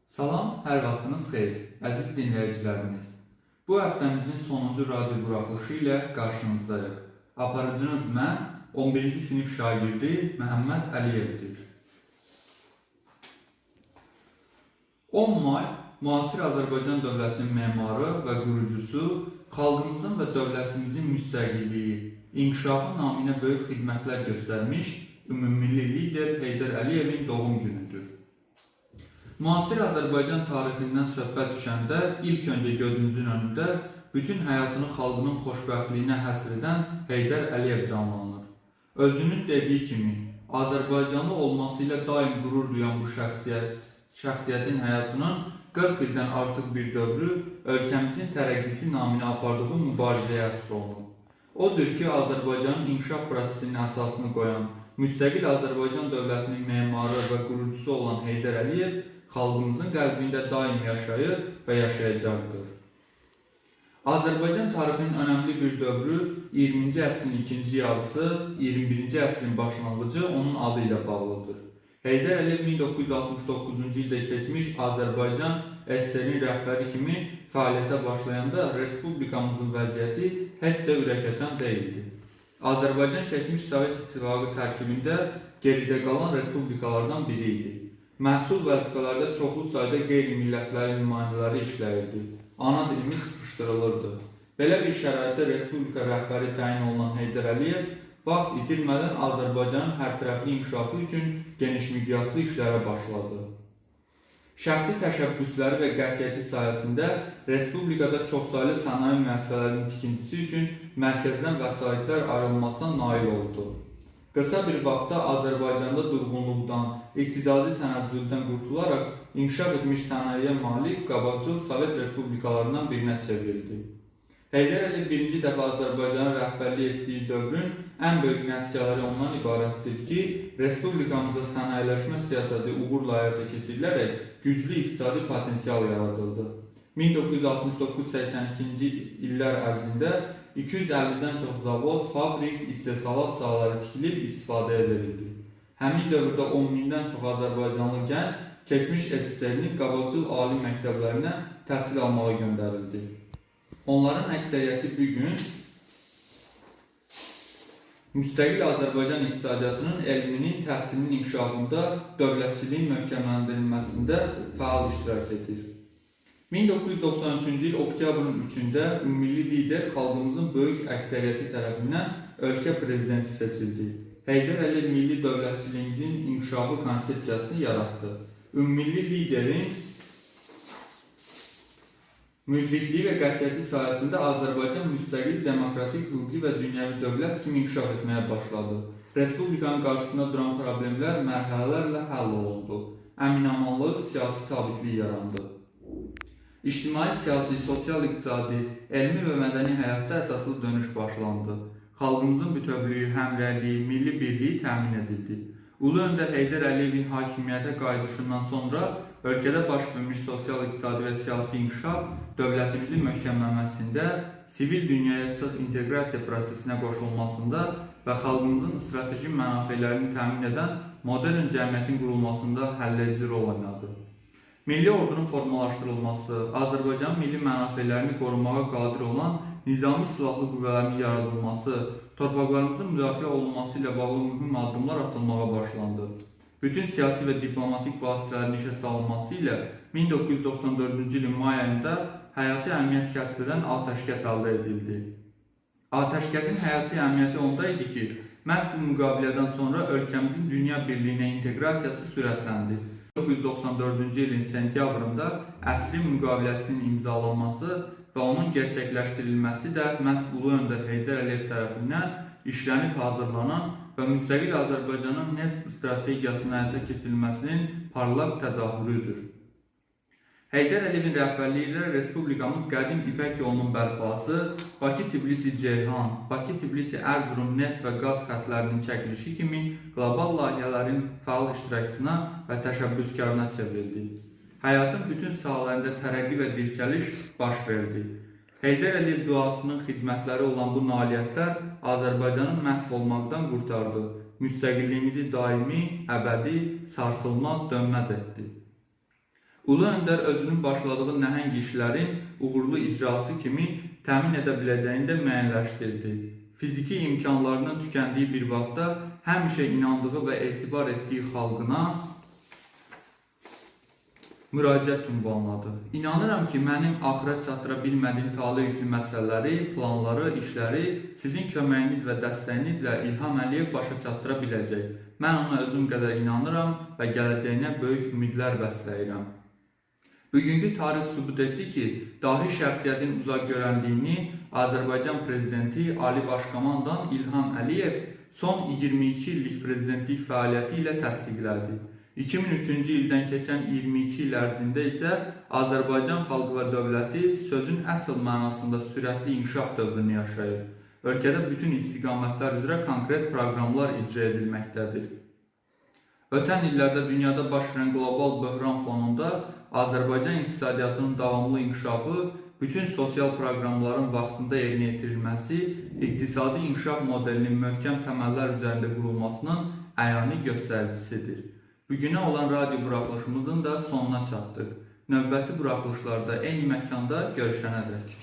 Salam, hər vaxtınız xeyir, əziz dinləyicilərimiz. Bu həftəmizin sonuncu radio buraxılışı ilə qarşınızdayıq. Aparıcınız mən, 11-ci sinif şagirdi Məhəmməd Əliyevdir. 10 may müasir Azərbaycan dövlətinin memarı və qurucusu, xalqımızın və dövlətimizin müstəqilliyi, inkişafı naminə böyük xidmətlər göstərmiş ümummilli lider Heydər Əliyevin doğum günüdür. Müasir Azərbaycan tarixindən söhbət düşəndə ilk öncə gözümüzün önündə bütün həyatını xalqının xoşbəxtliyinə həsr edən Heydər Əliyev canlanır. Özünün dediyi kimi, Azərbaycanlı olması ilə daim qürur duyan bu şəxsiyyətin həyatının 40 ildən artıq bir dövrü ölkəmizin tərəqqisi naminə apardığı mübarizəyə həsr olunur. Odur ki, Azərbaycanın inkişaf prosesinin əsasını qoyan, müstəqil Azərbaycan dövlətinin memarı və qurucusu olan Heydər Əliyev xalqımızın qəlbində daim yaşayır və yaşayacaqdır. Azərbaycan tarixinin önəmli bir dövrü 20-ci əsrin ikinci yarısı, 21-ci əsrin başlanğıcı onun adı ilə bağlıdır. Heydər Əliyev 1969-cu ildə keçmiş Azərbaycan SSR-nin rəhbəri kimi fəaliyyətə başlayanda respublikamızın vəziyyəti heç də ürəkaçan deyildi. Azərbaycan keçmiş Sovet İttifaqı tərkibində geridə qalan respublikalardan biri idi. Məhsul vəzifələrdə çoxlu sayda qeyri-millətlərin nümayəndələri işləyirdi. Ana dilimiz sıxışdırılırdı. Belə bir şəraitdə respublika rəhbəri təyin olunan Heydər Əliyev vaxt itirmədən Azərbaycanın hərtərəfli inkişafı üçün geniş miqyaslı işlərə başladı. Şəxsi təşəbbüsləri və qətiyyəti sayəsində respublikada çoxsaylı sənaye müəssisələrinin tikintisi üçün mərkəzdən vəsaitlər ayrılmasına nail oldu. Qısa bir vaxtda Azərbaycanda durğunluqdan, iqtisadi tənəzzüldən qurtularaq inkişaf etmiş sənayeyə malik qabaqcıl Sovet respublikalarından birinə çevrildi. Heydər Əliyev birinci dəfə Azərbaycana rəhbərlik etdiyi dövrün ən böyük nəticələri ondan ibarətdir ki, respublikamızda sənayeləşmə siyasəti uğurla həyata keçirilərək güclü iqtisadi potensial yaradıldı. 1969-82-ci illər ərzində 250-dən çox zavod, fabrik, istehsalat sahaları tikilib istifadəyə verildi. Həmin dövrdə 10 mindən çox Azərbaycanlı gənc keçmiş SSR-nin qabaqcıl ali məktəblərinə təhsil almağa göndərildi. Onların əksəriyyəti bugün müstəqil Azərbaycan iqtisadiyyatının, elminin, təhsilinin inkişafında, dövlətçiliyin möhkəmləndirilməsində fəal iştirak edir. 1993-cü il oktyabrın 3-də ümummilli lider xalqımızın böyük əksəriyyəti tərəfindən ölkə prezidenti seçildi. Heydər Əliyev milli dövlətçiliyimizin inkişafı konsepsiyasını yaratdı. Ümummilli liderin müdrikliyi və qətiyyəti sayəsində Azərbaycan müstəqil, demokratik, hüquqi və dünyəvi dövlət kimi inkişaf etməyə başladı. Respublikanın qarşısında duran problemlər mərhələlərlə həll olundu. Əminamanlıq, siyasi sabitlik yarandı. İctimai, siyasi, sosial-iqtisadi, elmi və mədəni həyatda əsaslı dönüş başlandı. Xalqımızın bütövlüyü, həmrəyliyi, milli birliyi təmin edildi. Ulu öndər Heydər Əliyevin hakimiyyətə qayıdışından sonra ölkədə baş vermiş sosial-iqtisadi və siyasi inkişaf dövlətimizin möhkəmlənməsində, sivil dünyaya sıx inteqrasiya prosesinə qoşulmasında və xalqımızın strateji mənafelerini təmin edən modern cəmiyyətin qurulmasında həlledici rol oynadı. Milli ordunun formalaşdırılması, Azərbaycanın milli mənafelerini qorumağa qadir olan nizami silahlı qüvvələrin yaradılması, torpaqlarımızın müdafiə olunması ilə bağlı mühüm addımlar atılmağa başlandı. Bütün siyasi və diplomatik vasitələrin işə salınması ilə 1994-cü ilin may ayında həyati əhəmiyyət kəsb edən atəşkəs əldə edildi. Atəşkəsin həyati əhəmiyyəti onda idi ki, məhz bu müqavilədən sonra ölkəmizin dünya birliyinə inteqrasiyası sürətləndi. 1994-cü ilin sentyabrında əsrin müqaviləsinin imzalanması və onun gerçəkləşdirilməsi də məhz Ulu öndər Heydər Əliyev tərəfindən işlənib hazırlanan və müstəqil Azərbaycanın neft strategiyasının həyata keçirilməsinin parlaq təzahürüdür. Heydər Əliyevin rəhbərliyi ilə respublikamız qədim İpək yolunun bərpası, Bakı-Tbilisi-Ceyhan, Bakı-Tbilisi-Ərzurum neft və qaz xətlərinin çəkilişi kimi qlobal layihələrin fəal iştirakçısına və təşəbbüskarına çevrildi. Həyatın bütün sahalərində tərəqqi və dirçəliş baş verdi. Heydər Əliyev duasının xidmətləri olan bu nailiyyətlər Azərbaycanı məhv olmaqdan qurtardı. Müstəqilliyimizi daimi, əbədi, sarsılmaz, dönməz etdi. Ulu Öndər özünün başladığı nəhəng işlərin uğurlu icrası kimi təmin edə biləcəyini də müəyyənləşdirdi. Fiziki imkanlarının tükəndiyi bir vaxtda həmişə inandığı və etibar etdiyi xalqına müraciət ünvanladı. İnanıram ki, mənim axıra çatdıra bilmədiyim tale yüklü məsələləri, planları, işləri sizin köməyiniz və dəstəyinizlə İlham Əliyev başa çatdıra biləcək. Mən ona özüm qədər inanıram və gələcəyinə böyük ümidlər bəsləyirəm. Bugünkü tarix sübut etdi ki, dahi şəxsiyyətin uzaq görənliyini Azərbaycan Prezidenti Ali Başkomandan İlham Əliyev son 22 illik prezidentlik fəaliyyəti ilə təsdiqlədi. 2003-cü ildən keçən 22 il ərzində isə Azərbaycan xalqı və dövləti sözün əsl mənasında sürətli inkişaf dövrünü yaşayır. Ölkədə bütün istiqamətlər üzrə konkret proqramlar icra edilməkdədir. Ötən illərdə dünyada baş verən qlobal böhran fonunda Azərbaycan iqtisadiyyatının davamlı inkişafı, bütün sosial proqramların vaxtında yerinə yetirilməsi, iqtisadi inkişaf modelinin möhkəm təməllər üzərində qurulmasının əyani göstəricisidir. Bugünə olan radio buraxılışımızın da sonuna çatdıq. Növbəti buraxılışlarda eyni məkanda görüşənədək.